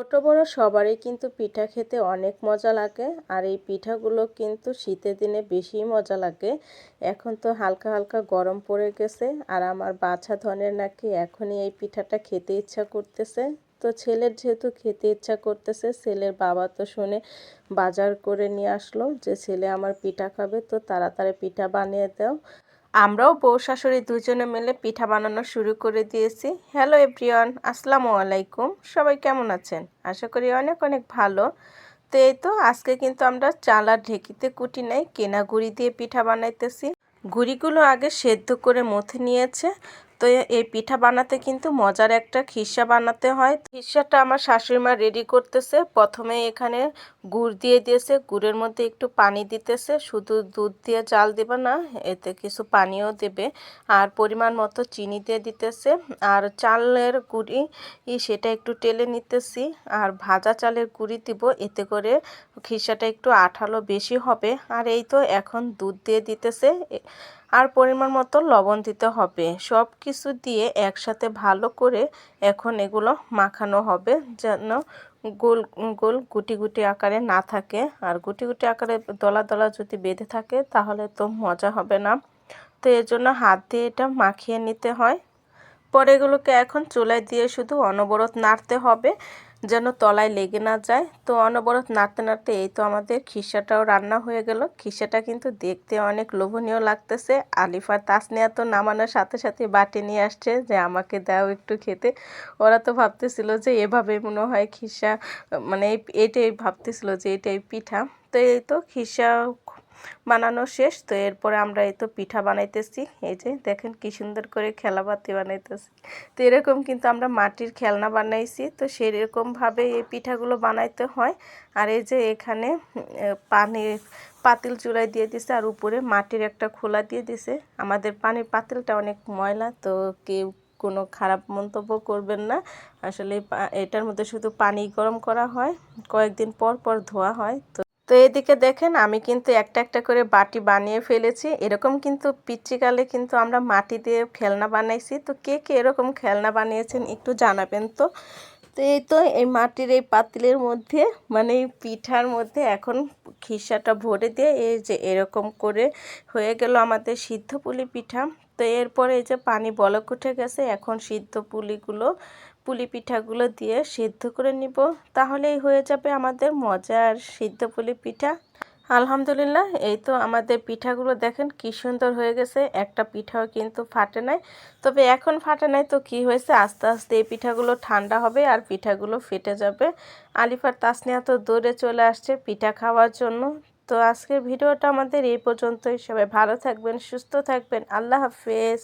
ছোট বড় সবারই কিন্তু পিঠা খেতে অনেক মজা লাগে। আর এই পিঠাগুলো কিন্তু শীতের দিনে বেশি মজা লাগে। এখন তো হালকা হালকা গরম পড়ে গেছে, আর আমার বাছা ধনের নাকি এখনই এই পিঠাটা খেতে ইচ্ছা করতেছে। তো ছেলের যেহেতু খেতে ইচ্ছা করতেছে, ছেলের বাবা তো শুনে বাজার করে নিয়ে আসলো যে ছেলে আমার পিঠা খাবে, তো তাড়াতাড়ি পিঠা বানিয়ে দাও। আমরাও বউ শাশুড়ি দুজনে মিলে পিঠা বানানো শুরু করে দিয়েছি। হ্যালো এভরিওয়ান, আসসালামু আলাইকুম। সবাই কেমন আছেন? আশা করি অনেক অনেক ভালো। তো এই তো আজকে কিন্তু আমরা চাল আর ঢেঁকিতে কুটি নাই, কেনা গুঁড়ি দিয়ে পিঠা বানাইতেছি। গুঁড়িগুলো আগে সেদ্ধ করে মথে নিয়েছে। তো এই পিঠা বানাতে কিন্তু মজার একটা খিসা বানাতে হয়। খিসাটা আমার শাশুড়ি মা রেডি করতেছে। প্রথমে এখানে গুড় দিয়ে দিয়েছে, গুড়ের মধ্যে একটু পানি দিতেছে। শুধু দুধ দিয়ে চাল দেবে না, এতে কিছু পানিও দেবে। আর পরিমাণ মতো চিনি দিয়ে দিতেছে। আর চালের গুঁড়ি সেটা একটু টেলে নিতেছি। আর ভাজা চালের গুঁড়ি দিব, এতে করে খিসাটা একটু আঠালো বেশি হবে। আর এই তো এখন দুধ দিয়ে দিতেছে, আর পরিমাণ মতো লবণ দিতে হবে। সব কিছু দিয়ে একসাথে ভালো করে এখন এগুলো মাখানো হবে, যেন গোল গোল গুটি গুটি আকারে না থাকে। আর গুটি গুটি আকারে দলা দলা যদি বেঁধে থাকে তাহলে তো মজা হবে না। তো এর জন্য হাত দিয়ে এটা মাখিয়ে নিতে হয়। পরে এগুলোকে এখন চুলায় দিয়ে শুধু অনবরত নাড়তে হবে, যেন তলায় লেগে না যায়। তো অনবরত নাড়তে নাড়তে এই তো আমাদের খিসাটাও রান্না হয়ে গেল। খিসাটা কিন্তু দেখতে অনেক লোভনীয় লাগতেছে। আলিফার তাসনিয়া তো নামানোর সাথে সাথে বাটি নিয়ে আসছে যে আমাকে দাও একটু খেতে। ওরা তো ভাবতেছিল যে এভাবে মনে হয় খিসা, মানে এটাই ভাবতেছিল যে এটাই পিঠা। তো এই তো খিসা বানানো শেষ। তো এরপরে আমরা এই তো পিঠা বানাইতেছি। এই যে দেখেন কি সুন্দর করে খেলাপাতি বানাইতেছি। তো এরকম কিন্তু আমরা মাটির খেলনা বানাইছি। তো সেরকমভাবে এই পিঠাগুলো বানাইতে হয়। আর এই যে এখানে পানির পাতিল চুলায় দিয়ে দিছে, আর উপরে মাটির একটা খোলা দিয়ে দিছে। আমাদের পানির পাতিলটা অনেক ময়লা, তো কেউ কোনো খারাপ মন্তব্য করবেন না। আসলে এটার মধ্যে শুধু পানি গরম করা হয়, কয়েকদিন পর পর ধোয়া হয়। তো এদিকে দেখেন আমি কিন্তু একটা একটা করে বাটি বানিয়ে ফেলেছি। এরকম কিন্তু পিচ্চিকালে কিন্তু আমরা মাটি দিয়ে খেলনা বানাইছি। তো কে কে এরকম খেলনা বানিয়েছেন একটু জানাবেন তো। তো এই তো এই মাটির এই পাতিলের মধ্যে, মানে এই পিঠার মধ্যে এখন খিসাটা ভরে দিয়ে এই যে এরকম করে হয়ে গেল আমাদের সিদ্ধ পুলি পিঠা। তো এরপরে এই যে পানি বলক উঠে গেছে, এখন সিদ্ধ পুলি পিঠাগুলো দিয়ে সিদ্ধ করে নিব, তাহলেই হয়ে যাবে আমাদের মজার সিদ্ধ পুলি পিঠা। আলহামদুলিল্লাহ, এই তো আমাদের পিঠাগুলো দেখেন কি সুন্দর হয়ে গেছে। একটা পিঠাও কিন্তু ফাটে নাই। তবে এখন ফাটে নাই তো কি হয়েছে, আস্তে আস্তে এই পিঠাগুলো ঠান্ডা হবে আর পিঠাগুলো ফেটে যাবে। আলিফার তাসনিয়া তো দৌড়ে চলে আসছে পিঠা খাওয়ার জন্য। তো আজকের ভিডিওটা আমাদের এই পর্যন্তই। সবাই ভালো থাকবেন, সুস্থ থাকবেন। আল্লাহ হাফেজ।